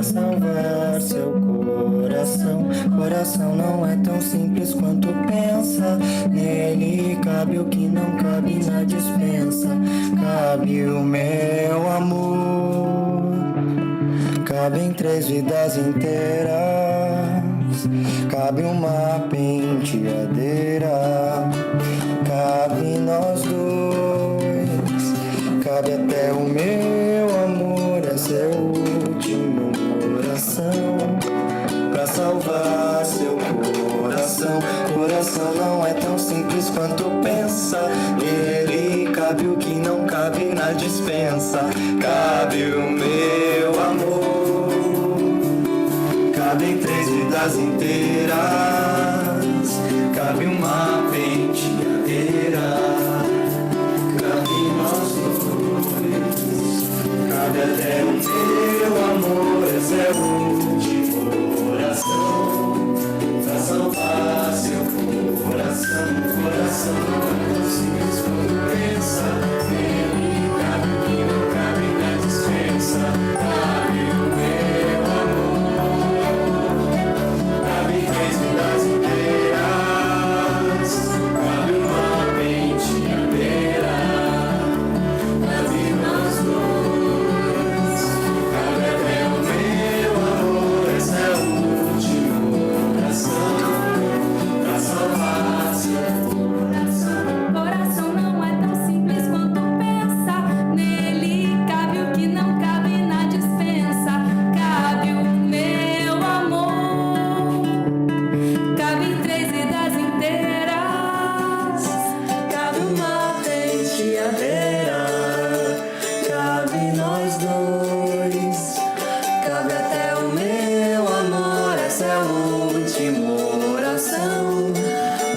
pra salvar seu coração. Coração não é tão simples quanto pensa. Nele cabe o que não cabe na dispensa. Cabe o meu amor, cabem 3 vidas inteiras, cabe uma penteadeira, cabe nós dois, cabe até o meu amor. Essa é a última oração pra salvar seu coração. Coração não é tão simples quanto pensa. Nele cabe o que não cabe na dispensa. Cabe o meu amor, cabem 3 vidas inteiras, cabe uma penteadeira, cabe nós dois, cabe até o meu amor. Essa é a última oração pra salvar seu coração. Coração não é tão simples quanto pensa. Nele cabe o que não cabe na dispensa. Cabe o meu amor, cabe 3 vidas inteiras, cabe uma penteadeira, cabe nós dois, cabe até o meu amor. Essa é a última oração pra salvar seu coração. Coração não é tão simples quanto pensa. Nele cabe o que não cabe na dispensa. Cabe o meu amor, cabe 3 vidas inteiras, Cabe uma penteadeira, cabe nós dois, cabe até o meu amor. Essa é a última oração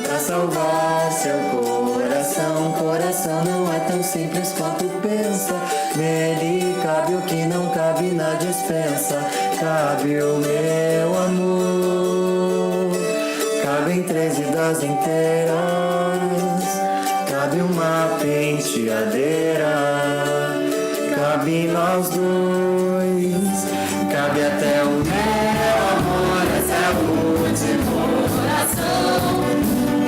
pra salvar seu coração. Coração não é tão simples quanto pensa. Nele cabe o que não cabe na dispensa. Cabe o meu amor, cabem 3 vidas inteiras, cabe uma penteadeira, cabe nós dois, cabe até o meu amor. Essa é a última oração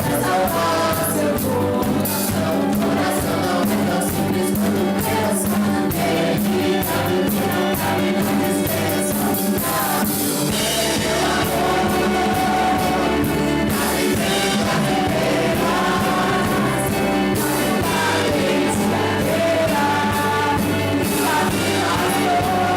pra salvar seu coração. Coração não é tão simples quanto pensa. Nele cabe o que não cabe na dispensa. Cabe o meu amor, cabe 3 vidas inteiras, cabe uma penteadeira, cabe nós dois, cabe até o meu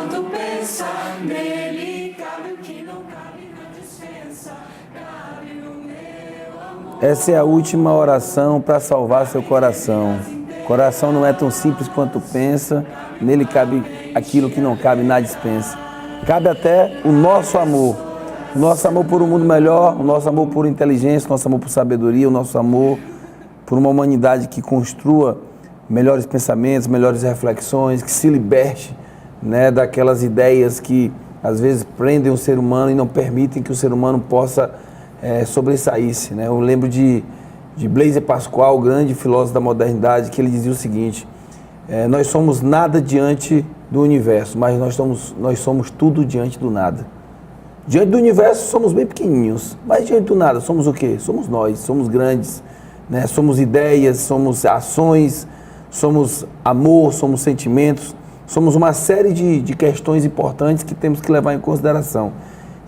quanto pensa. Nele cabe o que não cabe na dispensa. Cabe o meu amor. Essa é a última oração para salvar seu coração. Coração não é tão simples quanto pensa, nele cabe aquilo que não cabe na dispensa. Cabe até o nosso amor por um mundo melhor, o nosso amor por inteligência, o nosso amor por sabedoria, o nosso amor por uma humanidade que construa melhores pensamentos, melhores reflexões, que se liberte, né, daquelas ideias que às vezes prendem o ser humano e não permitem que o ser humano possa sobressair-se, né? Eu lembro de Blaise Pascal, o grande filósofo da modernidade, que ele dizia o seguinte: nós somos nada diante do universo, mas nós somos tudo diante do nada. Diante do universo somos bem pequenininhos, mas diante do nada somos o quê? Somos nós, somos grandes, né? Somos ideias, somos ações, somos amor, somos sentimentos, somos uma série de questões importantes que temos que levar em consideração.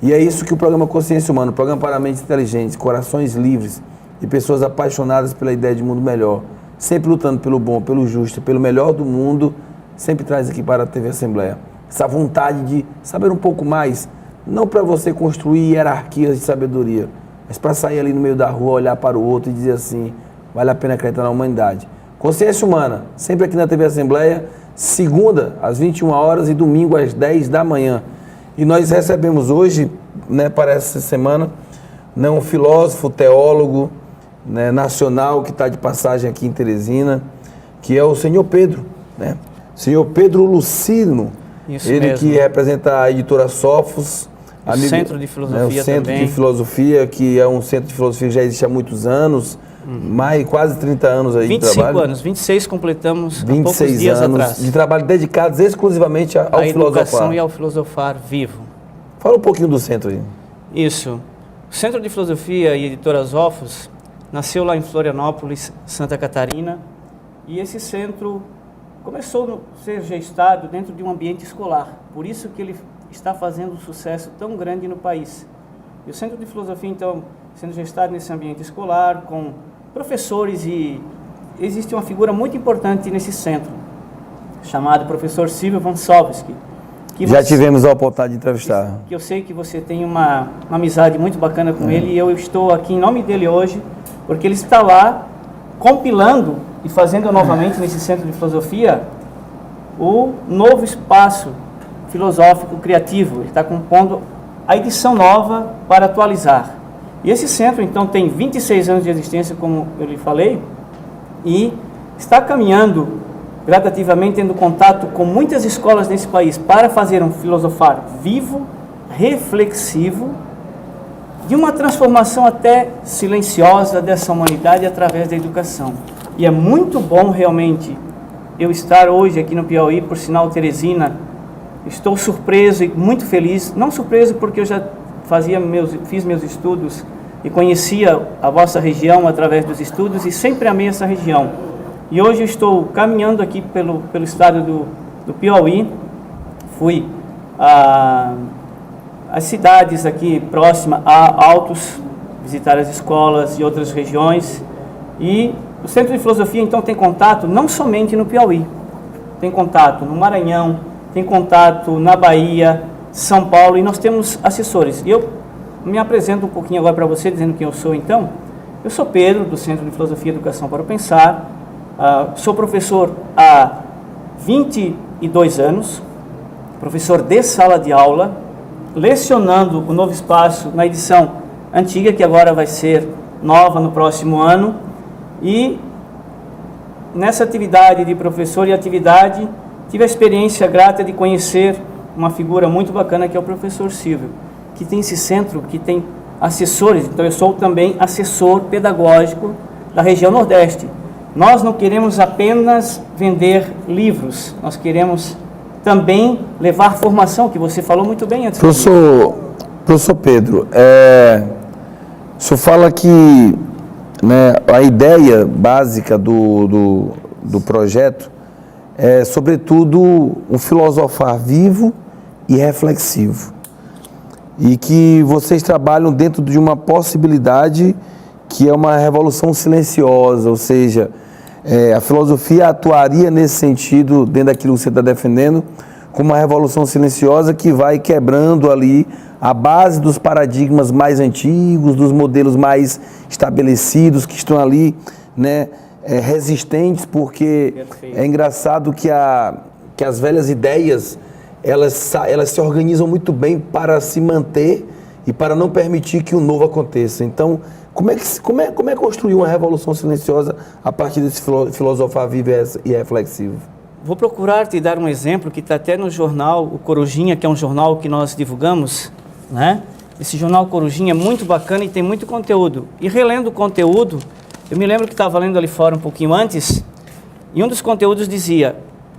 E é isso que o programa Consciência Humana, o programa para mentes inteligentes, corações livres e pessoas apaixonadas pela ideia de mundo melhor, sempre lutando pelo bom, pelo justo, pelo melhor do mundo, sempre traz aqui para a TV Assembleia. Essa vontade de saber um pouco mais, não para você construir hierarquias de sabedoria, mas para sair ali no meio da rua, olhar para o outro e dizer assim: vale a pena acreditar na humanidade. Consciência Humana, sempre aqui na TV Assembleia, segunda às 21 horas e domingo às 10 da manhã. E nós recebemos hoje, né, para essa semana, né, um filósofo, teólogo, né, nacional, que está de passagem aqui em Teresina, que é o senhor Pedro, né? Senhor Pedro Lucino. Isso ele mesmo. Que representa a editora Sofos. O Centro de Filosofia o Centro também. de Filosofia, que é um centro de filosofia que já existe há muitos anos, mais quase 30 anos aí de trabalho. 25 anos, 26 completamos há 26 poucos dias anos atrás. de trabalho dedicados exclusivamente ao A educação filosofar. e ao filosofar vivo. Fala um pouquinho do centro aí. Isso. O Centro de Filosofia e Editoras Ofos nasceu lá em Florianópolis, Santa Catarina, e esse centro começou a ser gestado dentro de um ambiente escolar. Por isso que ele está fazendo um sucesso tão grande no país. E o Centro de Filosofia, então, sendo gestado nesse ambiente escolar, com professores, e existe uma figura muito importante nesse centro, chamado professor Silvio Vansovski. Já tivemos a oportunidade de entrevistar. Que eu sei que você tem uma amizade muito bacana com ele, e eu estou aqui em nome dele hoje, porque ele está lá compilando e fazendo novamente nesse Centro de Filosofia o novo espaço filosófico criativo. Ele está compondo a edição nova para atualizar. E esse centro, então, tem 26 anos de existência, como eu lhe falei, e está caminhando gradativamente, tendo contato com muitas escolas nesse país para fazer um filosofar vivo, reflexivo, de uma transformação até silenciosa dessa humanidade através da educação. E é muito bom realmente eu estar hoje aqui no Piauí, por sinal Teresina. Estou surpreso e muito feliz, não surpreso porque eu já fiz meus estudos e conhecia a vossa região através dos estudos e sempre amei essa região. E hoje eu estou caminhando aqui pelo estado do Piauí, fui às cidades aqui próximas a Altos, visitar as escolas e outras regiões. E o Centro de Filosofia, então, tem contato não somente no Piauí, tem contato no Maranhão, tem contato na Bahia, São Paulo, e nós temos assessores. E eu me apresento um pouquinho agora para você, dizendo quem eu sou, então. Eu sou Pedro, do Centro de Filosofia e Educação para o Pensar. Sou professor há 22 anos, professor de sala de aula, lecionando o novo espaço na edição antiga, que agora vai ser nova no próximo ano. E nessa atividade de professor e atividade, tive a experiência grata de conhecer uma figura muito bacana, que é o professor Silvio, que tem esse centro, que tem assessores. Então eu sou também assessor pedagógico da região Nordeste. Nós não queremos apenas vender livros, nós queremos também levar formação, que você falou muito bem antes. Professor Pedro, o senhor fala que, né, a ideia básica do projeto é, sobretudo, um filosofar vivo e reflexivo. E que vocês trabalham dentro de uma possibilidade que é uma revolução silenciosa, ou seja, a filosofia atuaria nesse sentido, dentro daquilo que você está defendendo, como uma revolução silenciosa que vai quebrando ali a base dos paradigmas mais antigos, dos modelos mais estabelecidos que estão ali, né, resistentes, porque é engraçado que as velhas ideias elas se organizam muito bem para se manter e para não permitir que o novo aconteça. Então, como é construir uma revolução silenciosa a partir desse filosofar vivo e reflexivo? Vou procurar te dar um exemplo que está até no jornal O Corujinha, que é um jornal que nós divulgamos, né? Esse jornal Corujinha é muito bacana e tem muito conteúdo. E relendo o conteúdo, eu me lembro que estava lendo ali fora um pouquinho antes, e um dos conteúdos dizia: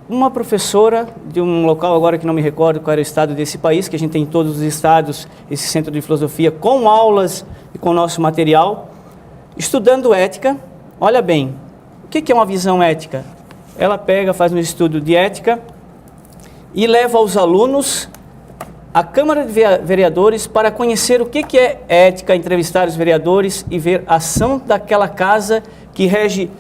uma professora de um local agora que não me recordo qual era o estado desse país, que a gente tem em todos os estados esse centro de filosofia com aulas e com nosso material, estudando ética. Olha bem, o que é uma visão ética? Ela pega, faz um estudo de ética e leva os alunos à Câmara de Vereadores para conhecer o que é ética, entrevistar os vereadores e ver a ação daquela casa que rege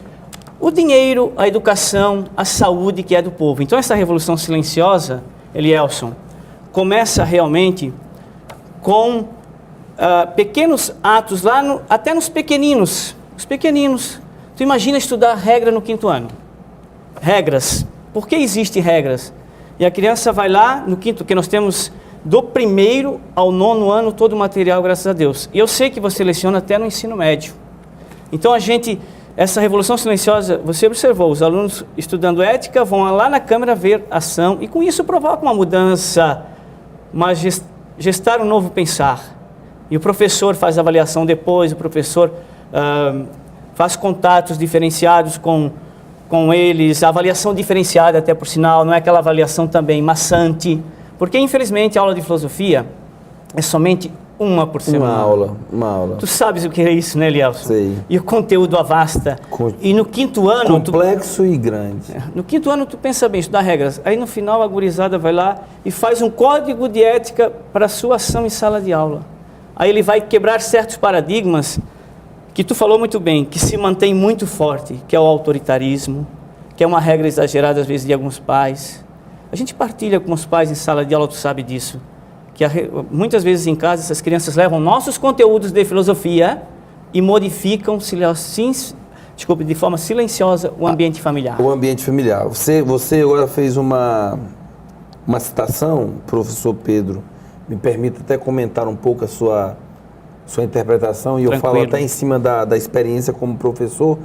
o dinheiro, a educação, a saúde que é do povo. Então essa revolução silenciosa, Elielson, começa realmente com pequenos atos, lá até nos pequeninos. Os pequeninos. Tu imagina estudar regra no 5º ano. Regras. Por que existem regras? E a criança vai lá no 5º, que nós temos do 1º ao 9º ano todo o material, graças a Deus. E eu sei que você leciona até no ensino médio. Então essa revolução silenciosa, você observou, os alunos estudando ética vão lá na Câmara ver ação e com isso provoca uma mudança, gestar um novo pensar. E o professor faz avaliação depois, o professor faz contatos diferenciados com eles, a avaliação diferenciada até por sinal, não é aquela avaliação também maçante, porque infelizmente a aula de filosofia é somente uma por semana. Uma aula. Tu sabes o que é isso, né, Elielson? Sei. E o conteúdo avasta. E no 5º ano... Complexo e grande. No 5º ano tu pensa bem, estudar regras. Aí no final a gurizada vai lá e faz um código de ética para a sua ação em sala de aula. Aí ele vai quebrar certos paradigmas que tu falou muito bem, que se mantém muito forte, que é o autoritarismo, que é uma regra exagerada às vezes de alguns pais. A gente partilha com os pais em sala de aula, tu sabe disso, que muitas vezes em casa essas crianças levam nossos conteúdos de filosofia e modificam de forma silenciosa o ambiente familiar. O ambiente familiar. Você agora fez uma citação, professor Pedro, me permita até comentar um pouco a sua interpretação, e eu falo até em cima da experiência como professor,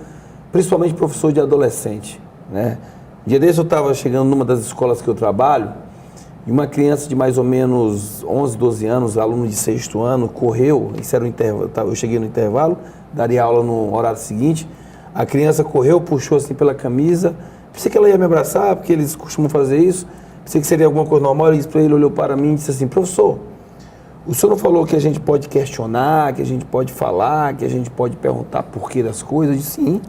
principalmente professor de adolescente, né? Um dia desse eu estava chegando numa das escolas que eu trabalho, e uma criança de mais ou menos 11, 12 anos, aluno de 6º ano, correu, isso era o intervalo, eu cheguei no intervalo, daria aula no horário seguinte, a criança correu, puxou assim pela camisa, pensei que ela ia me abraçar, porque eles costumam fazer isso, pensei que seria alguma coisa normal, ele olhou para mim e disse assim: professor, o senhor não falou que a gente pode questionar, que a gente pode falar, que a gente pode perguntar porquê das coisas? Eu disse: sim,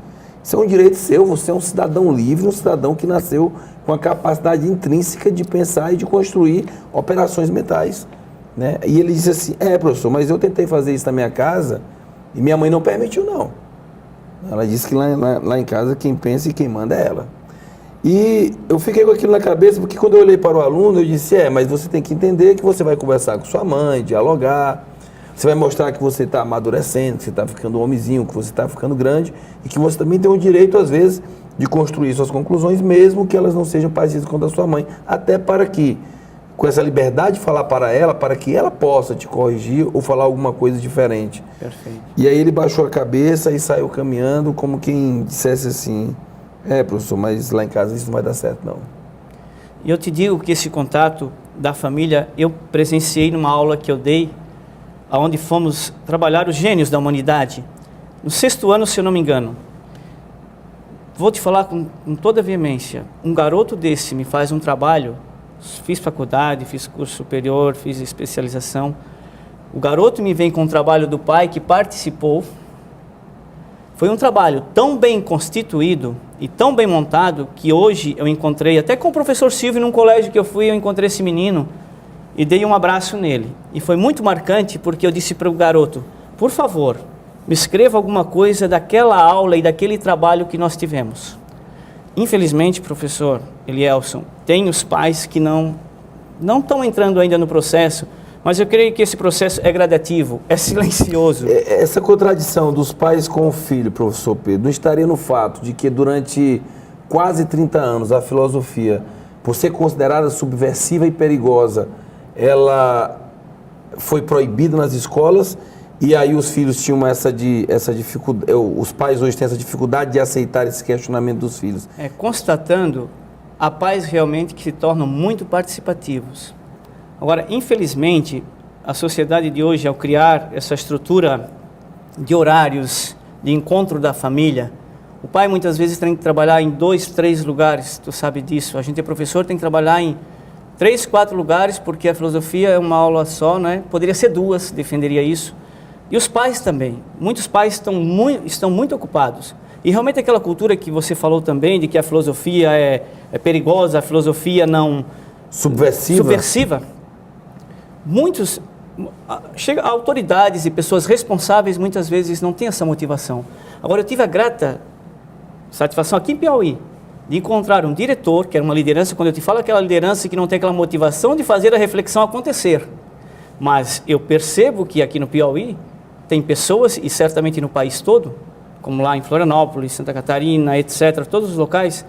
isso é um direito seu, você é um cidadão livre, um cidadão que nasceu com a capacidade intrínseca de pensar e de construir operações mentais, né? E ele disse assim: professor, mas eu tentei fazer isso na minha casa e minha mãe não permitiu, não. Ela disse que lá em casa quem pensa e quem manda é ela. E eu fiquei com aquilo na cabeça, porque quando eu olhei para o aluno, eu disse: mas você tem que entender que você vai conversar com sua mãe, dialogar, você vai mostrar que você está amadurecendo, que você está ficando um homenzinho, que você está ficando grande, e que você também tem o direito, às vezes, de construir suas conclusões, mesmo que elas não sejam parecidas com a da sua mãe, até para que, com essa liberdade de falar para que ela possa te corrigir ou falar alguma coisa diferente. Perfeito. E aí ele baixou a cabeça e saiu caminhando, como quem dissesse assim: professor, mas lá em casa isso não vai dar certo, não. E eu te digo que esse contato da família, eu presenciei numa aula que eu dei, onde fomos trabalhar os gênios da humanidade, no 6º ano, se eu não me engano. Vou te falar com toda a veemência, um garoto desse me faz um trabalho, fiz faculdade, fiz curso superior, fiz especialização, o garoto me vem com um trabalho do pai que participou. Foi um trabalho tão bem constituído e tão bem montado que hoje eu encontrei, até com o professor Silvio, num colégio que eu fui, eu encontrei esse menino e dei um abraço nele. E foi muito marcante porque eu disse para o garoto: por favor, me escreva alguma coisa daquela aula e daquele trabalho que nós tivemos. Infelizmente, professor Elielson, tem os pais que não não estão entrando ainda no processo, mas eu creio que esse processo é gradativo, é silencioso. Essa contradição dos pais com o filho, professor Pedro, não estaria no fato de que durante quase 30 anos a filosofia, por ser considerada subversiva e perigosa, ela foi proibida nas escolas e aí os filhos tinham essa dificuldade, os pais hoje têm essa dificuldade de aceitar esse questionamento dos filhos. Constatando, há pais realmente que se tornam muito participativos. Agora, infelizmente, a sociedade de hoje, ao criar essa estrutura de horários de encontro da família, o pai muitas vezes tem que trabalhar em 2, 3 lugares, tu sabe disso. A gente é professor, tem que trabalhar em 3, 4 lugares, porque a filosofia é uma aula só, né? Poderia ser 2, defenderia isso. E os pais também. Muitos pais estão muito ocupados. E realmente aquela cultura que você falou também, de que a filosofia é perigosa, a filosofia não... Subversiva. Muitos... autoridades e pessoas responsáveis muitas vezes não têm essa motivação. Agora, eu tive a grata satisfação aqui em Piauí de encontrar um diretor, que era uma liderança, quando eu te falo aquela liderança que não tem aquela motivação de fazer a reflexão acontecer. Mas eu percebo que aqui no Piauí tem pessoas, e certamente no país todo, como lá em Florianópolis, Santa Catarina, etc., todos os locais,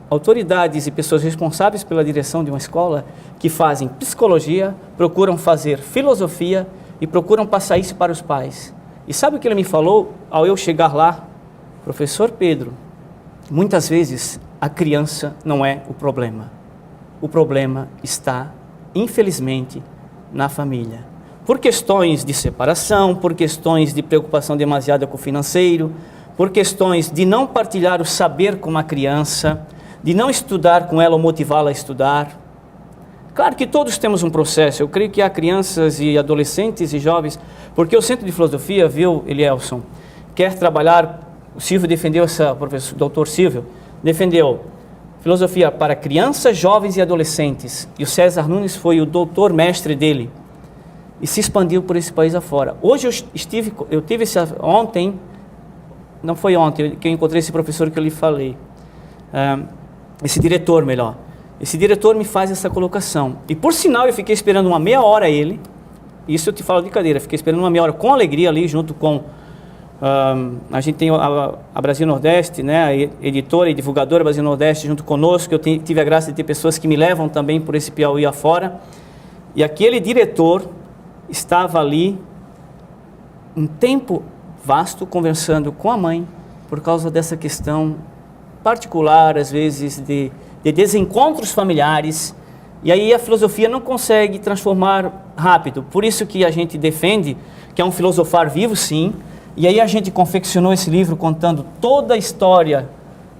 autoridades e pessoas responsáveis pela direção de uma escola que fazem psicologia, procuram fazer filosofia e procuram passar isso para os pais. E sabe o que ele me falou ao eu chegar lá? Professor Pedro, muitas vezes a criança não é o problema. O problema está, infelizmente, na família. Por questões de separação, por questões de preocupação demasiada com o financeiro, por questões de não partilhar o saber com a criança, de não estudar com ela ou motivá-la a estudar. Claro que todos temos um processo, eu creio que há crianças e adolescentes e jovens, porque o Centro de Filosofia, viu, Elielson, quer trabalhar, o Silvio defendeu o doutor Silvio, defendeu filosofia para crianças, jovens e adolescentes, e o César Nunes foi o doutor mestre dele, e se expandiu por esse país afora. Hoje eu tive ontem, não foi ontem que eu encontrei esse professor que eu lhe falei, esse diretor melhor, esse diretor me faz essa colocação, e por sinal eu fiquei esperando uma meia hora ele, isso eu te falo de cadeira, fiquei esperando uma meia hora com alegria ali, junto com, a gente tem a Brasil Nordeste, né, a editora e divulgadora Brasil Nordeste junto conosco, eu tive a graça de ter pessoas que me levam também por esse Piauí afora, e aquele diretor estava ali um tempo vasto conversando com a mãe por causa dessa questão particular, às vezes, de desencontros familiares, e aí a filosofia não consegue transformar rápido. Por isso que a gente defende que é um filosofar vivo, sim, e aí a gente confeccionou esse livro contando toda a história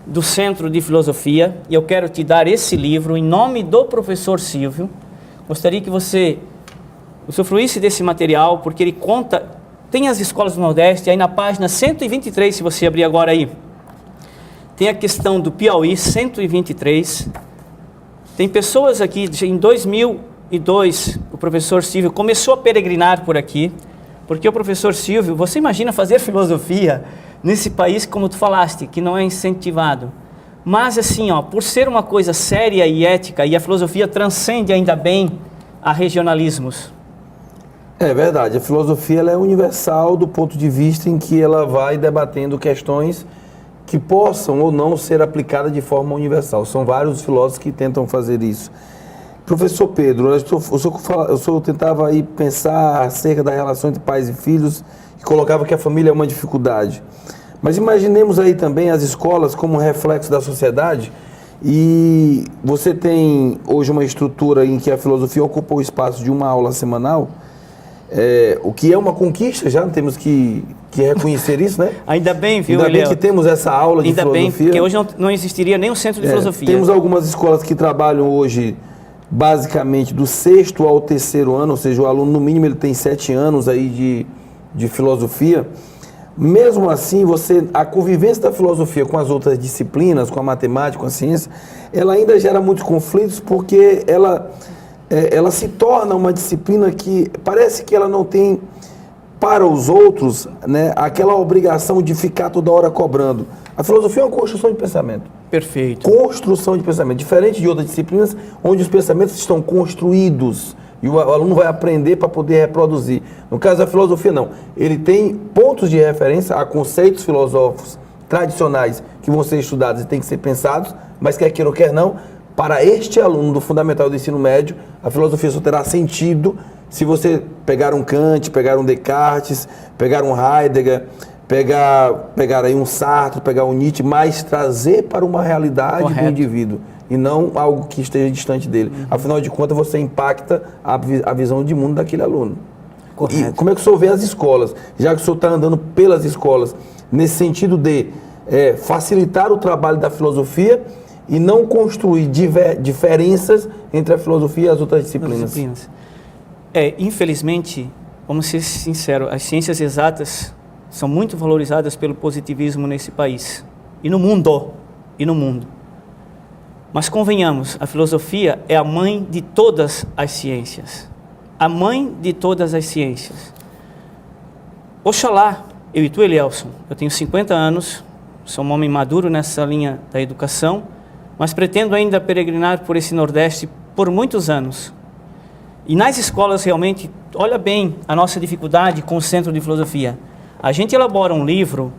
do Centro de Filosofia, e eu quero te dar esse livro em nome do professor Silvio. Gostaria que você usufruísse desse material, porque ele conta, tem as escolas do Nordeste, aí na página 123, se você abrir agora aí, tem a questão do Piauí, 123, tem pessoas aqui, em 2002, o professor Silvio começou a peregrinar por aqui, porque o professor Silvio, você imagina fazer filosofia nesse país, como tu falaste, que não é incentivado, mas assim, por ser uma coisa séria e ética, e a filosofia transcende ainda bem a regionalismos. É verdade, a filosofia ela é universal do ponto de vista em que ela vai debatendo questões que possam ou não ser aplicadas de forma universal. São vários os filósofos que tentam fazer isso. Professor Pedro, o senhor tentava aí pensar acerca da relação entre pais e filhos e colocava que a família é uma dificuldade. Mas imaginemos aí também as escolas como reflexo da sociedade, e você tem hoje uma estrutura em que a filosofia ocupa o espaço de uma aula semanal, o que é uma conquista, já temos que reconhecer isso, né? Ainda bem, viu, Ainda bem que temos essa aula de filosofia. Ainda bem, porque hoje não existiria nem um centro de filosofia. Temos algumas escolas que trabalham hoje basicamente do 6º ao 3º ano, ou seja, o aluno no mínimo ele tem 7 anos aí de filosofia. Mesmo assim, a convivência da filosofia com as outras disciplinas, com a matemática, com a ciência, ela ainda gera muitos conflitos, porque ela se torna uma disciplina que parece que ela não tem para os outros, né, aquela obrigação de ficar toda hora cobrando. A filosofia é uma construção de pensamento. Perfeito. Construção de pensamento, diferente de outras disciplinas onde os pensamentos estão construídos e o aluno vai aprender para poder reproduzir. No caso da filosofia, não. Ele tem pontos de referência a conceitos filosóficos tradicionais que vão ser estudados e têm que ser pensados, mas quer queira ou quer não, para este aluno do fundamental do ensino médio, a filosofia só terá sentido se você pegar um Kant, pegar um Descartes, pegar um Heidegger, pegar aí um Sartre, pegar um Nietzsche, mas trazer para uma realidade do indivíduo e não algo que esteja distante dele. Afinal de contas, você impacta a visão de mundo daquele aluno. Correto. E como é que o senhor vê as escolas? Já que o senhor está andando pelas escolas, nesse sentido de facilitar o trabalho da filosofia e não construir diferenças entre a filosofia e as outras disciplinas. Infelizmente, vamos ser sinceros, as ciências exatas são muito valorizadas pelo positivismo nesse país e no mundo. Mas convenhamos, a filosofia é a mãe de todas as ciências. A mãe de todas as ciências. Oxalá, eu e tu, Elielson, eu tenho 50 anos, sou um homem maduro nessa linha da educação, mas pretendo ainda peregrinar por esse Nordeste por muitos anos. E nas escolas, realmente, olha bem a nossa dificuldade com o Centro de Filosofia. A gente elabora um livro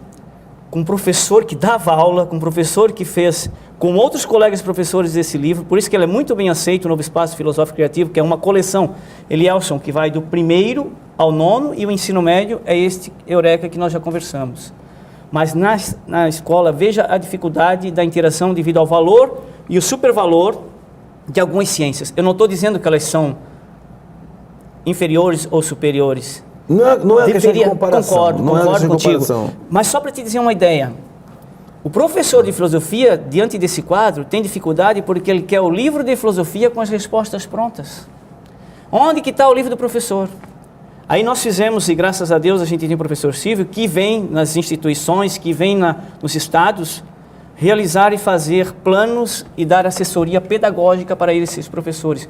com um professor que dava aula, com um professor que fez com outros colegas professores desse livro, por isso que ele é muito bem aceito, o Novo Espaço Filosófico Criativo, que é uma coleção, Elielson, que vai do 1º ao 9º, e o ensino médio é este Eureka que nós já conversamos. Mas na escola, veja a dificuldade da interação devido ao valor e o supervalor de algumas ciências. Eu não estou dizendo que elas são inferiores ou superiores. Não é questão de comparação. Concordo contigo. Mas só para te dizer uma ideia, o professor de filosofia, diante desse quadro, tem dificuldade porque ele quer o livro de filosofia com as respostas prontas. Onde que está o livro do professor? Aí nós fizemos, e graças a Deus a gente tem um professor Silvio, que vem nas instituições, que vem nos estados, realizar e fazer planos e dar assessoria pedagógica para esses professores.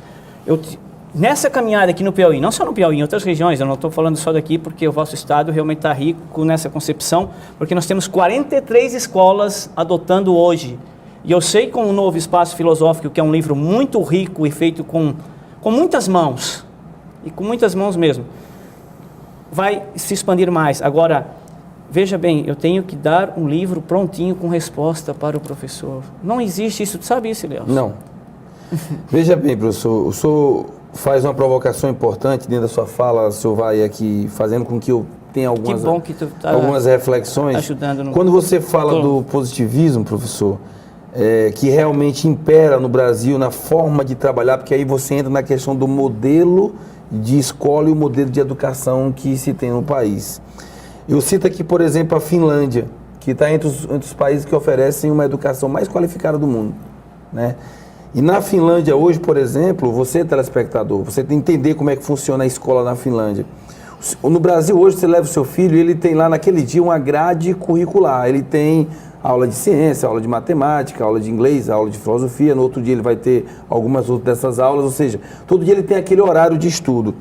Nessa caminhada aqui no Piauí, não só no Piauí, em outras regiões, eu não estou falando só daqui porque o vosso estado realmente está rico nessa concepção, porque nós temos 43 escolas adotando hoje. E eu sei com o Novo Espaço Filosófico, que é um livro muito rico e feito com muitas mãos, e com muitas mãos mesmo, vai se expandir mais. Agora, veja bem, eu tenho que dar um livro prontinho com resposta para o professor. Não existe isso, tu sabe isso, Léo? Não. Veja bem, professor, o senhor faz uma provocação importante dentro da sua fala, o senhor vai aqui fazendo com que eu tenha algumas reflexões. Ajudando Quando você fala do positivismo, professor, que realmente impera no Brasil na forma de trabalhar, porque aí você entra na questão do modelo de escola e o modelo de educação que se tem no país. Eu cito aqui, por exemplo, a Finlândia, que está entre os países que oferecem uma educação mais qualificada do mundo, né? E na Finlândia hoje, por exemplo, você, telespectador, você tem que entender como é que funciona a escola na Finlândia. No Brasil hoje, você leva o seu filho, ele tem lá naquele dia uma grade curricular, ele tem aula de ciência, aula de matemática, aula de inglês, aula de filosofia, no outro dia ele vai ter algumas outras dessas aulas, ou seja, todo dia ele tem aquele horário de estudo.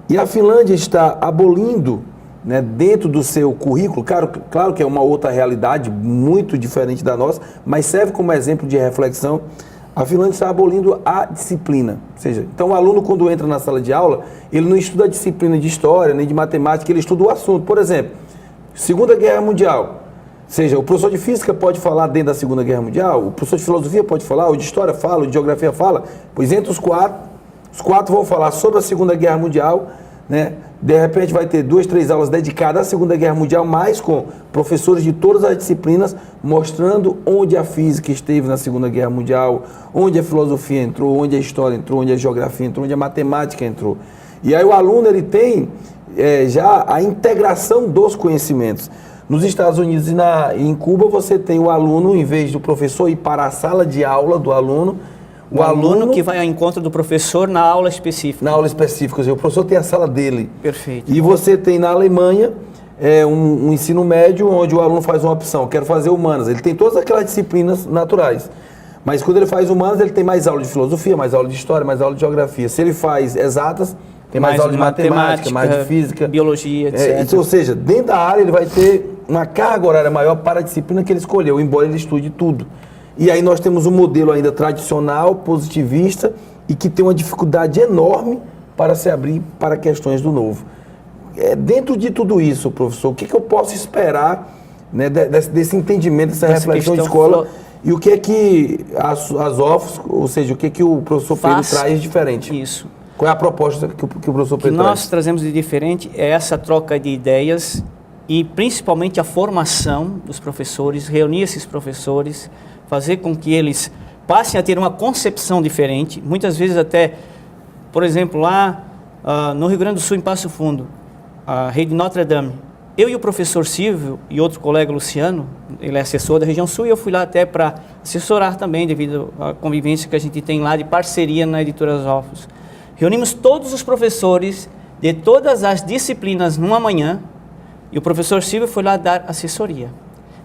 E a Finlândia está abolindo, né, dentro do seu currículo, claro que é uma outra realidade muito diferente da nossa, mas serve como exemplo de reflexão. A Finlândia está abolindo a disciplina, ou seja, então o aluno quando entra na sala de aula, ele não estuda a disciplina de história, nem de matemática, ele estuda o assunto. Por exemplo, Segunda Guerra Mundial, ou seja, o professor de física pode falar dentro da Segunda Guerra Mundial, o professor de filosofia pode falar, o de história fala, o de geografia fala, pois entre os quatro vão falar sobre a Segunda Guerra Mundial, né? De repente vai ter 2, 3 aulas dedicadas à Segunda Guerra Mundial, mais com professores de todas as disciplinas, mostrando onde a física esteve na Segunda Guerra Mundial, onde a filosofia entrou, onde a história entrou, onde a geografia entrou, onde a matemática entrou. E aí o aluno ele tem já a integração dos conhecimentos. Nos Estados Unidos e em Cuba você tem o aluno, em vez do professor ir para a sala de aula do aluno, o aluno que vai ao encontro do professor na aula específica. Na aula específica, ou seja, o professor tem a sala dele. Perfeito. E você tem na Alemanha um ensino médio onde o aluno faz uma opção, quero fazer humanas. Ele tem todas aquelas disciplinas naturais. Mas quando ele faz humanas, ele tem mais aula de filosofia, mais aula de história, mais aula de geografia. Se ele faz exatas, tem mais aula de matemática, mais de física. Biologia, etc. Ou seja, dentro da área ele vai ter uma carga horária maior para a disciplina que ele escolheu, embora ele estude tudo. E aí nós temos um modelo ainda tradicional, positivista, e que tem uma dificuldade enorme para se abrir para questões do novo. Dentro de tudo isso, professor, o que eu posso esperar, né, desse entendimento, dessa reflexão de escola, e o que é que as OFOS, ou seja, o que é que o professor Pedro traz de diferente? Isso. Qual é a proposta que o professor Pedro traz? Nós trazemos de diferente é essa troca de ideias e principalmente a formação dos professores, reunir esses professores, fazer com que eles passem a ter uma concepção diferente, muitas vezes até, por exemplo, lá no Rio Grande do Sul, em Passo Fundo, a rede Notre Dame, eu e o professor Silvio e outro colega Luciano, ele é assessor da região sul, e eu fui lá até para assessorar também, devido à convivência que a gente tem lá de parceria na Editora OFOS. Reunimos todos os professores de todas as disciplinas numa manhã, e o professor Silvio foi lá dar assessoria.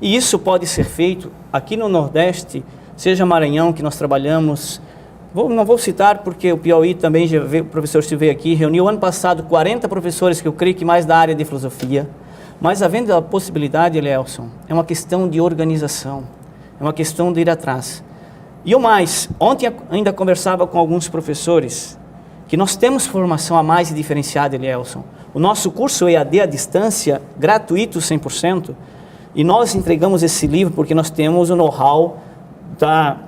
E isso pode ser feito aqui no Nordeste, seja Maranhão, que nós trabalhamos, não vou citar porque o Piauí também, já veio, o professor Silvio veio aqui, reuniu ano passado 40 professores, que eu creio que mais da área de filosofia. Mas havendo a possibilidade, Elielson, é uma questão de organização, é uma questão de ir atrás. E o mais, ontem ainda conversava com alguns professores, que nós temos formação a mais e diferenciada, Elielson. O nosso curso EAD à distância, gratuito 100%, e nós entregamos esse livro porque nós temos o know-how da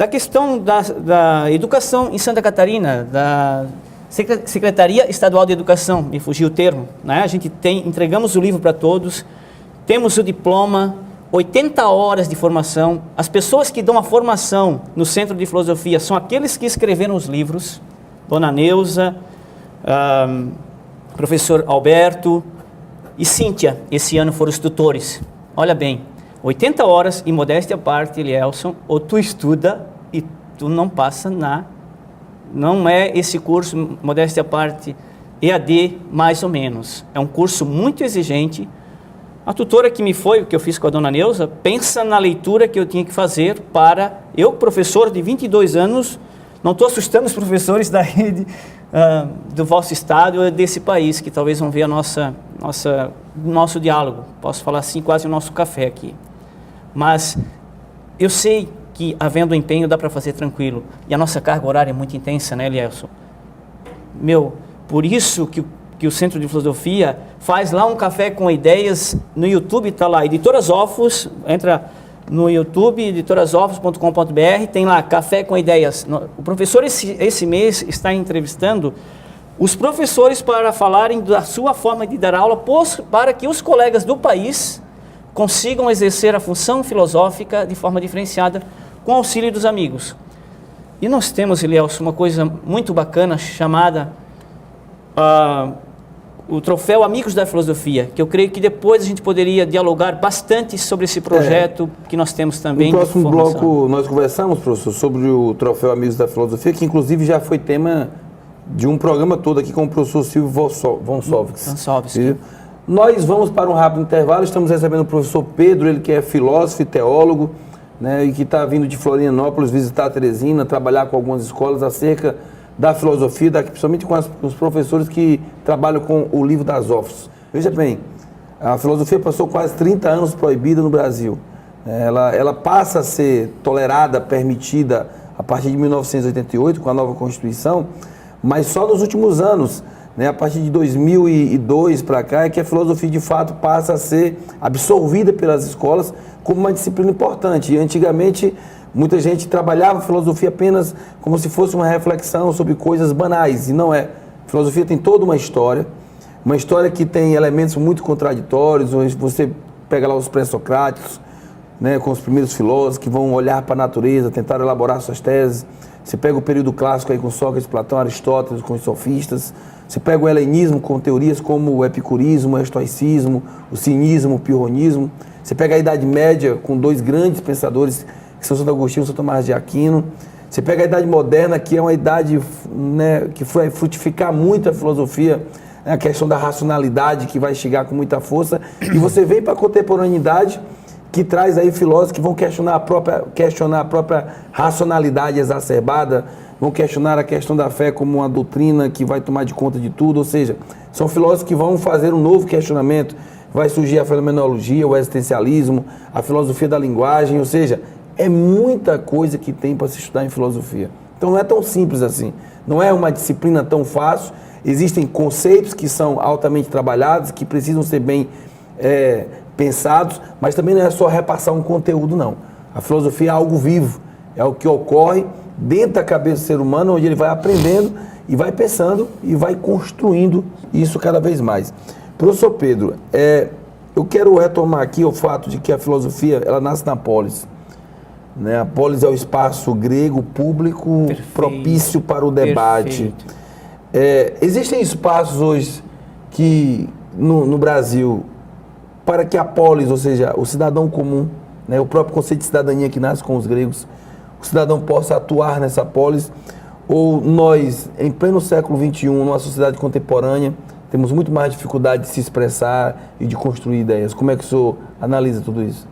questão da educação em Santa Catarina, da Secretaria Estadual de Educação, me fugiu o termo, né? A gente entregamos o livro para todos, temos o diploma, 80 horas de formação. As pessoas que dão a formação no Centro de Filosofia são aqueles que escreveram os livros, Dona Neuza, professor Alberto e Cíntia, esse ano foram os tutores. Olha bem, 80 horas e modéstia à parte, Elielson, ou tu estuda e tu não passa não é esse curso, modéstia à parte, EAD mais ou menos. É um curso muito exigente. A tutora que o que eu fiz com a Dona Neuza, pensa na leitura que eu tinha que fazer para... Eu, professor de 22 anos, não estou assustando os professores da rede do vosso estado ou desse país, que talvez vão ver nosso diálogo. Posso falar assim, quase o nosso café aqui. Mas eu sei que, havendo empenho, dá para fazer tranquilo. E a nossa carga horária é muito intensa, né, Elielson? Por isso que o Centro de Filosofia faz lá um café com ideias, no YouTube está lá, Editoras OFOS, entra no YouTube, editorasofos.com.br, tem lá, Café com Ideias. O professor esse mês está entrevistando os professores para falarem da sua forma de dar aula, para que os colegas do país consigam exercer a função filosófica de forma diferenciada, com auxílio dos amigos. E nós temos, Elielson, uma coisa muito bacana chamada o Troféu Amigos da Filosofia, que eu creio que depois a gente poderia dialogar bastante sobre esse projeto que nós temos também. No próximo bloco nós conversamos, professor, sobre o Troféu Amigos da Filosofia, que inclusive já foi tema de um programa todo aqui com o professor Silvio Wonsowski. Nós vamos para um rápido intervalo, estamos recebendo o professor Pedro, ele que é filósofo e teólogo, né, e que está vindo de Florianópolis visitar a Teresina, trabalhar com algumas escolas acerca da filosofia, principalmente com os professores que trabalham com o livro das OFOS. Veja bem, a filosofia passou quase 30 anos proibida no Brasil. Ela passa a ser tolerada, permitida a partir de 1988, com a nova Constituição, mas só nos últimos anos, né, a partir de 2002 para cá, é que a filosofia de fato passa a ser absorvida pelas escolas como uma disciplina importante. E antigamente muita gente trabalhava a filosofia apenas como se fosse uma reflexão sobre coisas banais, e não é. A filosofia tem toda uma história que tem elementos muito contraditórios. Você pega lá os pré-socráticos, né, com os primeiros filósofos que vão olhar para a natureza, tentar elaborar suas teses. Você pega o período clássico aí com Sócrates, Platão, Aristóteles, com os sofistas. Você pega o helenismo com teorias como o epicurismo, o estoicismo, o cinismo, o pirronismo. Você pega a Idade Média com dois grandes pensadores, que são Santo Agostinho e São Tomás de Aquino. Você pega a Idade Moderna, que é uma idade, né, que foi frutificar muito a filosofia, né, a questão da racionalidade, que vai chegar com muita força. E você vem para a contemporaneidade, que traz aí filósofos que vão questionar a própria racionalidade exacerbada, vão questionar a questão da fé como uma doutrina que vai tomar de conta de tudo. Ou seja, são filósofos que vão fazer um novo questionamento. Vai surgir a fenomenologia, o existencialismo, a filosofia da linguagem. Ou seja, É muita coisa que tem para se estudar em filosofia. Então não é tão simples assim. Não é uma disciplina tão fácil. Existem conceitos que são altamente trabalhados, que precisam ser bem pensados, mas também não é só repassar um conteúdo, não. A filosofia é algo vivo, é o que ocorre dentro da cabeça do ser humano, onde ele vai aprendendo e vai pensando e vai construindo isso cada vez mais. Professor Pedro, eu quero retomar aqui o fato de que a filosofia, ela nasce na polis. Né? A polis é o espaço grego público propício para o debate. Existem espaços hoje que, no Brasil, para que a polis, ou seja, o cidadão comum, né, o próprio conceito de cidadania que nasce com os gregos, o cidadão possa atuar nessa polis, ou nós, em pleno século XXI, numa sociedade contemporânea, temos muito mais dificuldade de se expressar e de construir ideias. Como é que o senhor analisa tudo isso?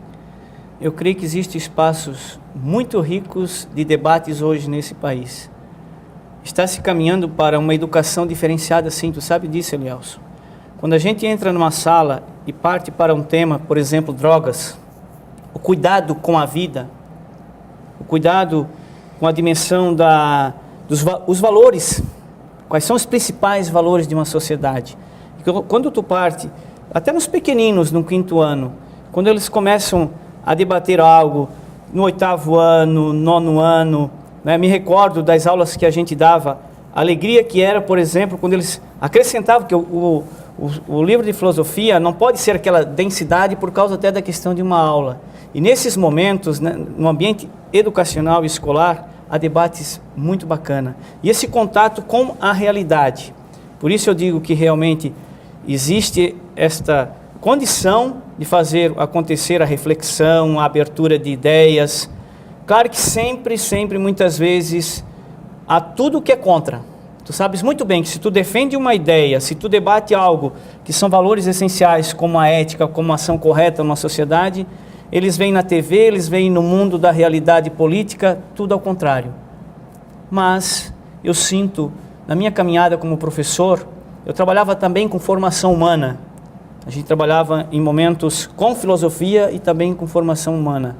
Eu creio que existem espaços muito ricos de debates hoje nesse país. Está se caminhando para uma educação diferenciada, sim, tu sabe disso, Elielson. Quando a gente entra numa sala e parte para um tema, por exemplo, drogas, o cuidado com a vida, o cuidado com a dimensão dos valores, quais são os principais valores de uma sociedade. E quando tu parte, até nos pequeninos, no 5º ano, quando eles começam a debater algo, no 8º ano, 9º ano, né, me recordo das aulas que a gente dava, a alegria que era, por exemplo, quando eles acrescentavam que o livro de filosofia não pode ser aquela densidade por causa até da questão de uma aula. E nesses momentos, né, no ambiente educacional e escolar, há debates muito bacana. E esse contato com a realidade. Por isso eu digo que realmente existe esta condição de fazer acontecer a reflexão, a abertura de ideias. Claro que sempre, muitas vezes, há tudo que é contra. Tu sabes muito bem que se tu defende uma ideia, se tu debate algo que são valores essenciais, como a ética, como a ação correta numa sociedade, eles vêm na TV, eles vêm no mundo da realidade política, tudo ao contrário. Mas eu sinto, na minha caminhada como professor, eu trabalhava também com formação humana. A gente trabalhava em momentos com filosofia e também com formação humana.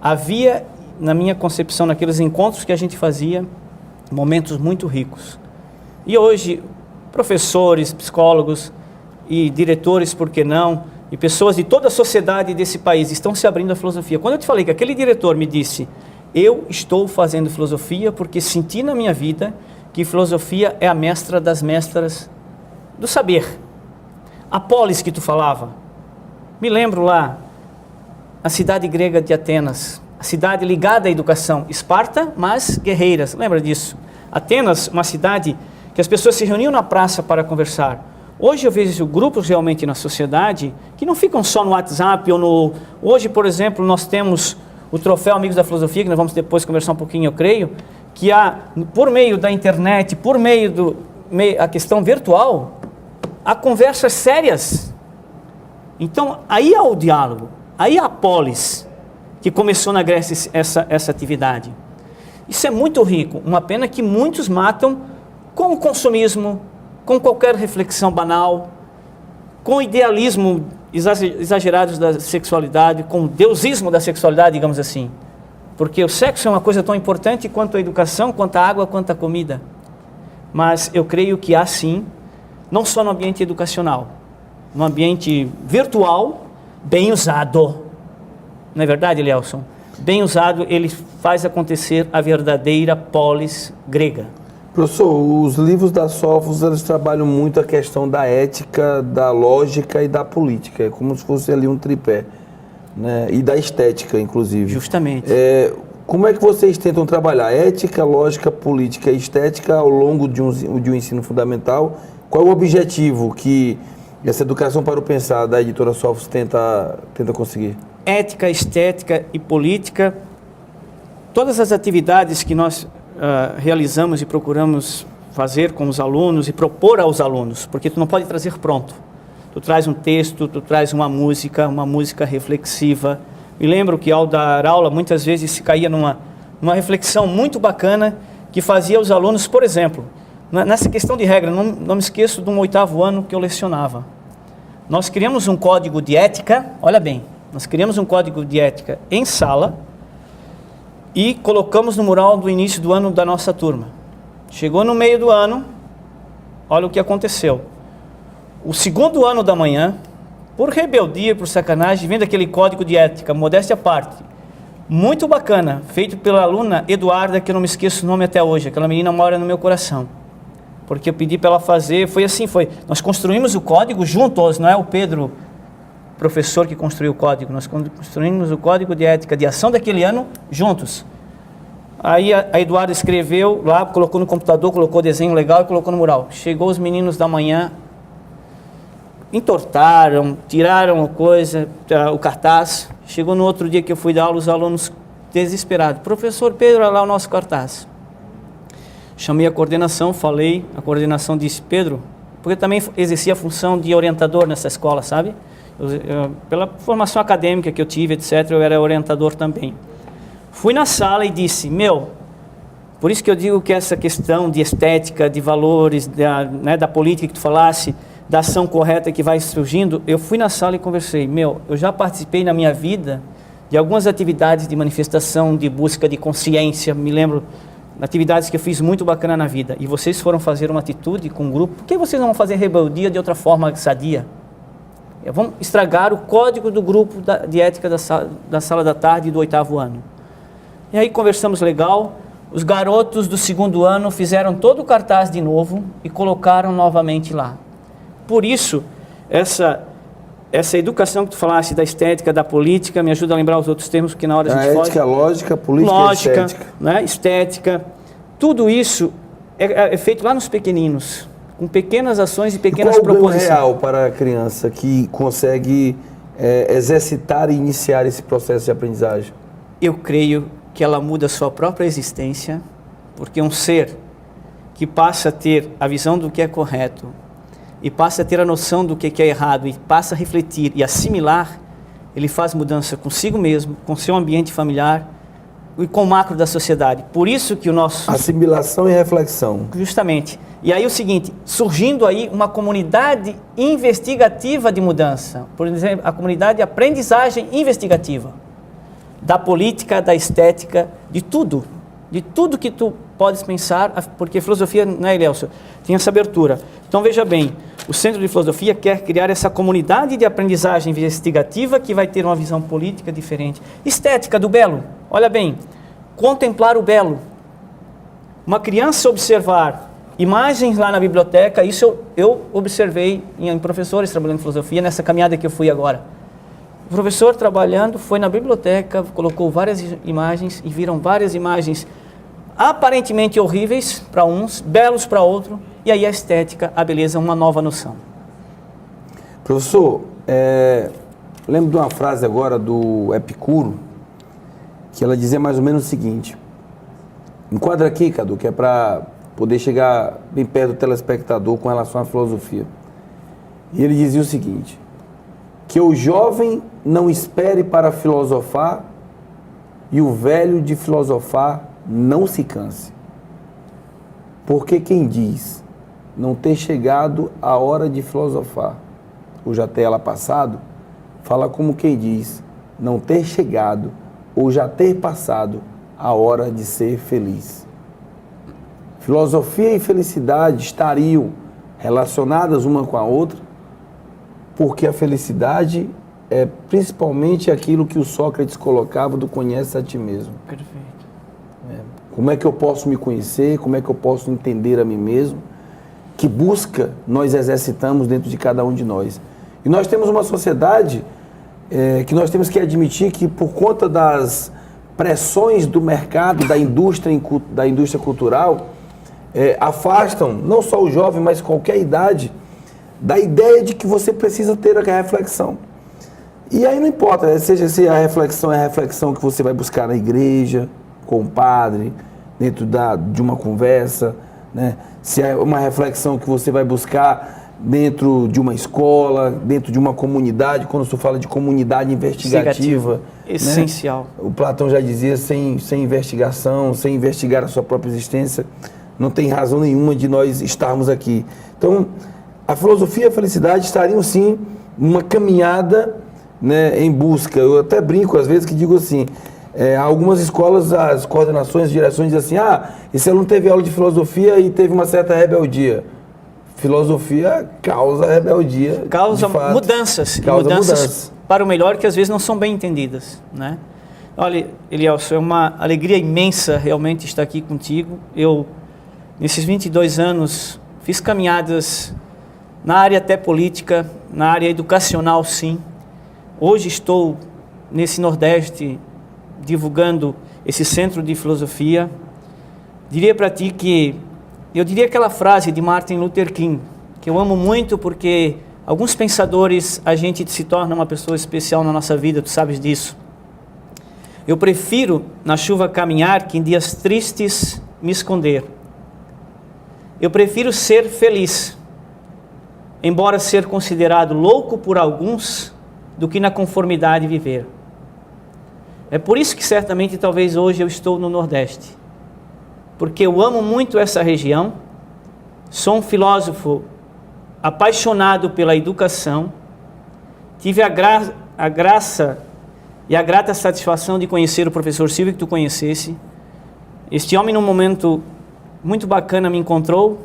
Havia, na minha concepção, naqueles encontros que a gente fazia, momentos muito ricos. E hoje, professores, psicólogos e diretores, por que não, e pessoas de toda a sociedade desse país estão se abrindo à filosofia. Quando eu te falei que aquele diretor me disse, eu estou fazendo filosofia porque senti na minha vida que filosofia é a mestra das mestras do saber. A polis que tu falava, me lembro lá, a cidade grega de Atenas, a cidade ligada à educação, Esparta, mas guerreiras, lembra disso? Atenas, uma cidade que as pessoas se reuniam na praça para conversar. Hoje eu vejo grupos realmente na sociedade que não ficam só no WhatsApp ou no... Hoje, por exemplo, nós temos o troféu Amigos da Filosofia, que nós vamos depois conversar um pouquinho, eu creio, que há, por meio da internet, por meio a questão virtual, há conversas sérias. Então, aí há o diálogo, aí há a polis, que começou na Grécia essa atividade. Isso é muito rico, uma pena que muitos matam com o consumismo, com qualquer reflexão banal, com o idealismo exagerados da sexualidade, com o deusismo da sexualidade, digamos assim. Porque o sexo é uma coisa tão importante quanto a educação, quanto a água, quanto a comida. Mas eu creio que há sim, não só no ambiente educacional, no ambiente virtual, bem usado. Não é verdade, Elielson? Bem usado, ele faz acontecer a verdadeira polis grega. Professor, os livros da Sófocles, eles trabalham muito a questão da ética, da lógica e da política. É como se fosse ali um tripé, né? E da estética, inclusive. Justamente. Como é que vocês tentam trabalhar ética, lógica, política e estética ao longo de um ensino fundamental? Qual é o objetivo que essa educação para o pensar da editora Sófocles tenta conseguir? Ética, estética e política. Todas as atividades que nós realizamos e procuramos fazer com os alunos e propor aos alunos, porque tu não pode trazer pronto. Tu traz um texto, tu traz uma música reflexiva. Me lembro que ao dar aula, muitas vezes se caía numa reflexão muito bacana que fazia os alunos, por exemplo, nessa questão de regra, não me esqueço de um 8º ano que eu lecionava. Nós criamos um código de ética, olha bem, nós criamos um código de ética em sala, e colocamos no mural do início do ano da nossa turma. Chegou no meio do ano, olha o que aconteceu. O segundo ano da manhã, por rebeldia, por sacanagem, vendo aquele código de ética, modéstia à parte, muito bacana, feito pela aluna Eduarda, que eu não me esqueço o nome até hoje, aquela menina mora no meu coração, porque eu pedi para ela fazer, foi assim, nós construímos o código juntos, não é o Pedro, professor, que construiu o código, nós construímos o código de ética de ação daquele ano juntos. Aí a Eduarda escreveu lá, colocou no computador, colocou o desenho legal e colocou no mural. Chegou os meninos da manhã, entortaram, tiraram a coisa, o cartaz. Chegou no outro dia que eu fui dar aula, os alunos desesperados. Professor Pedro, olha lá o nosso cartaz. Chamei a coordenação, falei, a coordenação disse, Pedro, porque eu também exercia a função de orientador nessa escola, sabe? Pela formação acadêmica que eu tive, etc., eu era orientador também. Fui na sala e disse, por isso que eu digo que essa questão de estética, de valores, da política que tu falasse, da ação correta que vai surgindo, eu fui na sala e conversei, eu já participei na minha vida de algumas atividades de manifestação, de busca de consciência, me lembro, atividades que eu fiz muito bacana na vida, e vocês foram fazer uma atitude com um grupo, por que vocês não vão fazer rebeldia de outra forma sadia? Vamos estragar o código do grupo de ética da sala da tarde do 8º ano. E aí conversamos legal, os garotos do 2º ano fizeram todo o cartaz de novo e colocaram novamente lá. Por isso, essa educação que tu falaste da estética, da política, me ajuda a lembrar os outros termos, porque na hora a gente foge. Ética, lógica, política e estética. Né? Estética, tudo isso é feito lá nos pequeninos, com pequenas ações e pequenas proposições. Qual o ganho real para a criança que consegue exercitar e iniciar esse processo de aprendizagem? Eu creio que ela muda a sua própria existência, porque um ser que passa a ter a visão do que é correto, e passa a ter a noção do que é errado, e passa a refletir e assimilar, ele faz mudança consigo mesmo, com seu ambiente familiar e com o macro da sociedade. Por isso que o nosso... Assimilação e reflexão. Justamente. E aí o seguinte, surgindo aí uma comunidade investigativa de mudança, por exemplo, a comunidade de aprendizagem investigativa, da política, da estética, de tudo que tu podes pensar, porque filosofia, né, Elielso, tem essa abertura. Então veja bem, o Centro de Filosofia quer criar essa comunidade de aprendizagem investigativa que vai ter uma visão política diferente. Estética do belo, olha bem, contemplar o belo. Uma criança observar imagens lá na biblioteca, isso eu observei em professores trabalhando em filosofia, nessa caminhada que eu fui agora. O professor trabalhando foi na biblioteca, colocou várias imagens e viram várias imagens aparentemente horríveis para uns, belos para outro, e aí a estética, a beleza, uma nova noção. Professor, lembro de uma frase agora do Epicuro, que ela dizia mais ou menos o seguinte, enquadra aqui, Cadu, que é para poder chegar bem perto do telespectador com relação à filosofia. E ele dizia o seguinte, que o jovem não espere para filosofar e o velho de filosofar não se canse. Porque quem diz não ter chegado a hora de filosofar, ou já ter ela passado, fala como quem diz não ter chegado ou já ter passado a hora de ser feliz. Filosofia e felicidade estariam relacionadas uma com a outra, porque a felicidade é principalmente aquilo que o Sócrates colocava do conhece a ti mesmo. Perfeito. Como é que eu posso me conhecer, como é que eu posso entender a mim mesmo, que busca nós exercitamos dentro de cada um de nós. E nós temos uma sociedade que nós temos que admitir que por conta das pressões do mercado, da indústria cultural, afastam não só o jovem, mas qualquer idade, da ideia de que você precisa ter a reflexão. E aí não importa, seja se a reflexão é a reflexão que você vai buscar na igreja, com o padre, dentro de uma conversa, né? Se é uma reflexão que você vai buscar dentro de uma escola, dentro de uma comunidade, quando você fala de comunidade investigativa. Essencial. Né? O Platão já dizia, sem investigação, sem investigar a sua própria existência, não tem razão nenhuma de nós estarmos aqui. Então, a filosofia e a felicidade estariam sim numa caminhada, né, em busca. Eu até brinco às vezes que digo assim, Algumas escolas, as coordenações, as direções dizem assim, esse aluno teve aula de filosofia e teve uma certa rebeldia. Filosofia causa rebeldia. Causa de fato. mudanças. Causa Mudanças para o melhor que às vezes não são bem entendidas, né? Olha, Elielson, é uma alegria imensa realmente estar aqui contigo. Eu, nesses 22 anos, fiz caminhadas na área até política, na área educacional, sim. Hoje estou nesse Nordeste divulgando esse centro de filosofia. Diria para ti que, eu diria aquela frase de Martin Luther King, que eu amo muito porque alguns pensadores, a gente se torna uma pessoa especial na nossa vida, tu sabes disso. Eu prefiro na chuva caminhar que em dias tristes me esconder. Eu prefiro ser feliz, embora ser considerado louco por alguns, do que na conformidade viver. É por isso que certamente talvez hoje eu estou no Nordeste, porque eu amo muito essa região, sou um filósofo apaixonado pela educação, tive a graça e a grata satisfação de conhecer o professor Silvio, que tu conhecesse. Este homem, num momento muito bacana, me encontrou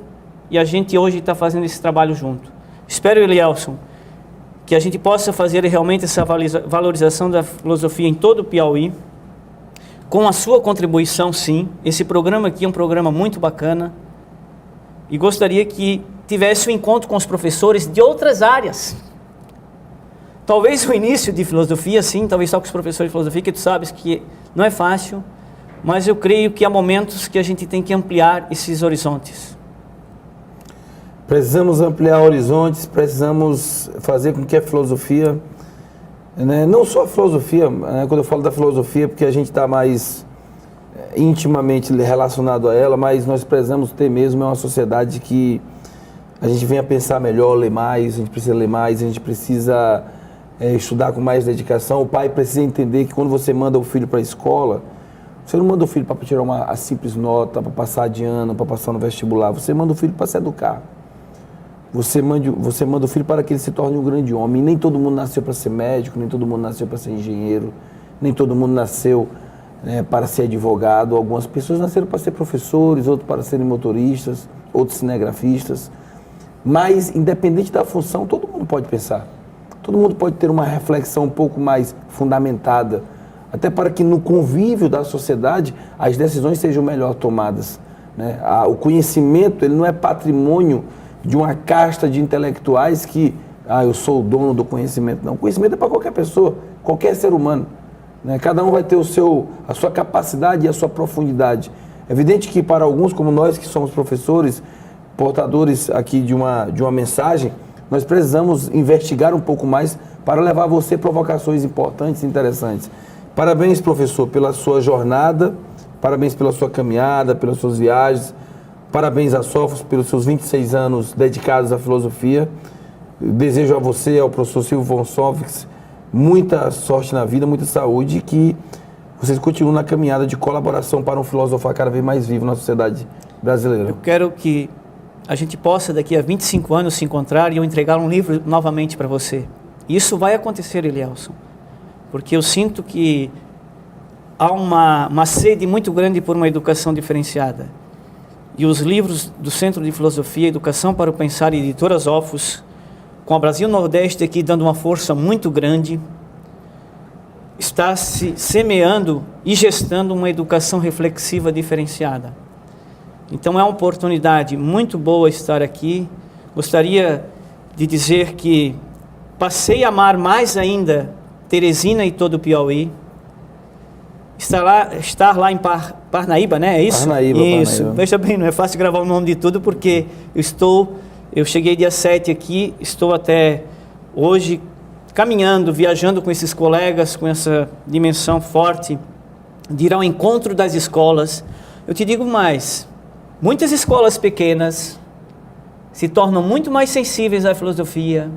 e a gente hoje está fazendo esse trabalho junto. Espero, Elielson, que a gente possa fazer realmente essa valorização da filosofia em todo o Piauí, com a sua contribuição, sim. Esse programa aqui é um programa muito bacana e gostaria que tivesse um encontro com os professores de outras áreas. Talvez o início de filosofia, sim, talvez só com os professores de filosofia, que tu sabes que não é fácil, mas eu creio que há momentos que a gente tem que ampliar esses horizontes. Precisamos ampliar horizontes, precisamos fazer com que a filosofia, né, não só a filosofia, né, quando eu falo da filosofia, porque a gente está mais intimamente relacionado a ela, mas nós precisamos ter mesmo uma sociedade que a gente venha pensar melhor, ler mais, a gente precisa ler mais, a gente precisa estudar com mais dedicação. O pai precisa entender que quando você manda o filho para a escola, você não manda o filho para tirar a simples nota, para passar de ano, para passar no vestibular, você manda o filho para se educar. Você manda o filho para que ele se torne um grande homem. Nem todo mundo nasceu para ser médico, nem todo mundo nasceu para ser engenheiro, nem todo mundo nasceu para ser advogado. Algumas pessoas nasceram para ser professores, outros para serem motoristas, outros cinegrafistas. Mas, independente da função, todo mundo pode pensar. Todo mundo pode ter uma reflexão um pouco mais fundamentada, até para que no convívio da sociedade as decisões sejam melhor tomadas, né? O conhecimento, ele não é patrimônio de uma casta de intelectuais que, eu sou o dono do conhecimento. Não, o conhecimento é para qualquer pessoa, qualquer ser humano, né? Cada um vai ter a sua capacidade e a sua profundidade. É evidente que para alguns, como nós que somos professores, portadores aqui de uma mensagem, nós precisamos investigar um pouco mais para levar a você provocações importantes e interessantes. Parabéns, professor, pela sua jornada, parabéns pela sua caminhada, pelas suas viagens, parabéns a Sofos pelos seus 26 anos dedicados à filosofia. Eu desejo a você, ao professor Silvio von Sofix, muita sorte na vida, muita saúde e que vocês continuem na caminhada de colaboração para um filosofar cada vez mais vivo na sociedade brasileira. Eu quero que a gente possa daqui a 25 anos se encontrar e eu entregar um livro novamente para você. Isso vai acontecer, Elielson, porque eu sinto que há uma sede muito grande por uma educação diferenciada. E os livros do Centro de Filosofia, Educação para o Pensar e Editora Sofos, com a Brasil Nordeste aqui dando uma força muito grande, está se semeando e gestando uma educação reflexiva diferenciada. Então é uma oportunidade muito boa estar aqui. Gostaria de dizer que passei a amar mais ainda Teresina e todo o Piauí. Estar lá em Parnaíba, né? É isso? Parnaíba, isso. Parnaíba. Veja bem, não é fácil gravar o nome de tudo porque eu cheguei dia 7 aqui, estou até hoje caminhando, viajando com esses colegas, com essa dimensão forte de ir ao encontro das escolas. Eu te digo mais, muitas escolas pequenas se tornam muito mais sensíveis à filosofia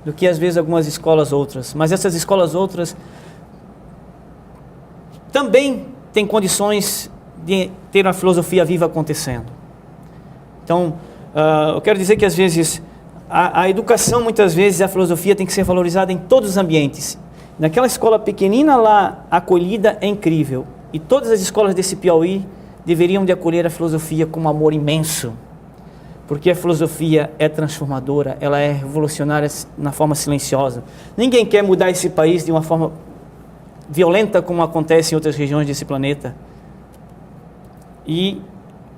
do que às vezes algumas escolas outras, mas essas escolas outras também têm condições de ter uma filosofia viva acontecendo. Então, eu quero dizer que às vezes a educação, muitas vezes a filosofia tem que ser valorizada em todos os ambientes. Naquela escola pequenina lá, a acolhida é incrível. E todas as escolas desse Piauí deveriam de acolher a filosofia com um amor imenso. Porque a filosofia é transformadora, ela é revolucionária na forma silenciosa. Ninguém quer mudar esse país de uma forma violenta como acontece em outras regiões desse planeta. E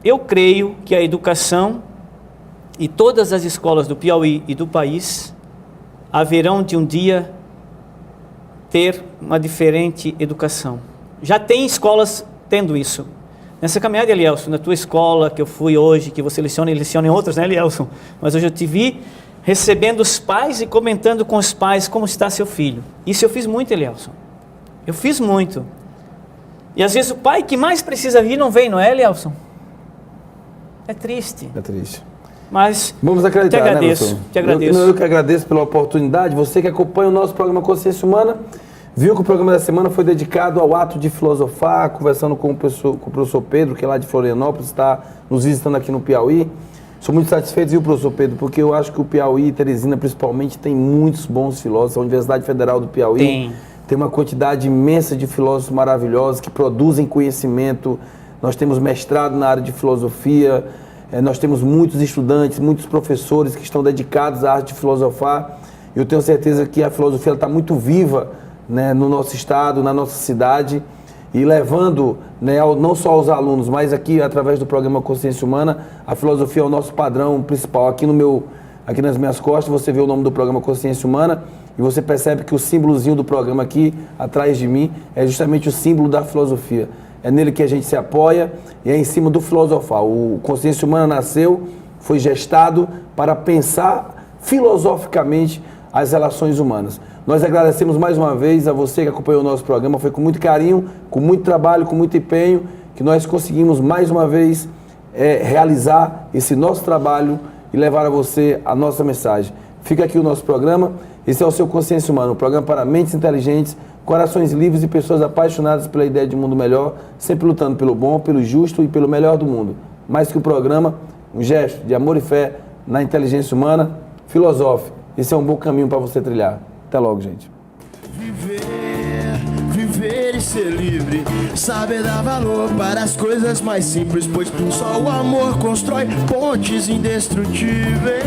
eu creio que a educação e todas as escolas do Piauí e do país haverão de um dia ter uma diferente educação. Já tem escolas tendo isso. Nessa caminhada, Elielson, na tua escola que eu fui hoje, que você leciona em outras, né, Elielson? Mas hoje eu te vi recebendo os pais e comentando com os pais como está seu filho. Isso eu fiz muito, Elielson. Eu fiz muito. E às vezes o pai que mais precisa vir não vem, não é, Elielson? É triste. É triste. Mas vamos acreditar, te agradeço, né, te agradeço. Eu que agradeço pela oportunidade. Você que acompanha o nosso programa Consciência Humana, viu que o programa da semana foi dedicado ao ato de filosofar, conversando com o professor Pedro, que é lá de Florianópolis, está nos visitando aqui no Piauí. Sou muito satisfeito, viu, professor Pedro, porque eu acho que o Piauí e Teresina, principalmente, tem muitos bons filósofos. A Universidade Federal do Piauí tem uma quantidade imensa de filósofos maravilhosos que produzem conhecimento. Nós temos mestrado na área de filosofia, nós temos muitos estudantes, muitos professores que estão dedicados à arte de filosofar. Eu tenho certeza que a filosofia está muito viva, né, no nosso estado, na nossa cidade, e levando, né, não só aos alunos, mas aqui através do programa Consciência Humana, a filosofia é o nosso padrão principal. Aqui nas minhas costas você vê o nome do programa Consciência Humana e você percebe que o símbolozinho do programa aqui atrás de mim é justamente o símbolo da filosofia. É nele que a gente se apoia e é em cima do filosofar. O Consciência Humana nasceu, foi gestado para pensar filosoficamente as relações humanas. Nós agradecemos mais uma vez a você que acompanhou o nosso programa. Foi com muito carinho, com muito trabalho, com muito empenho que nós conseguimos mais uma vez realizar esse nosso trabalho e levar a você a nossa mensagem. Fica aqui o nosso programa. Esse é o seu Consciência Humana, um programa para mentes inteligentes, corações livres e pessoas apaixonadas pela ideia de um mundo melhor, sempre lutando pelo bom, pelo justo e pelo melhor do mundo. Mais que um programa, um gesto de amor e fé na inteligência humana. Filosofe. Esse é um bom caminho para você trilhar. Até logo, gente. Viver e ser livre, saber dar valor para as coisas mais simples, pois só o amor constrói pontes indestrutíveis.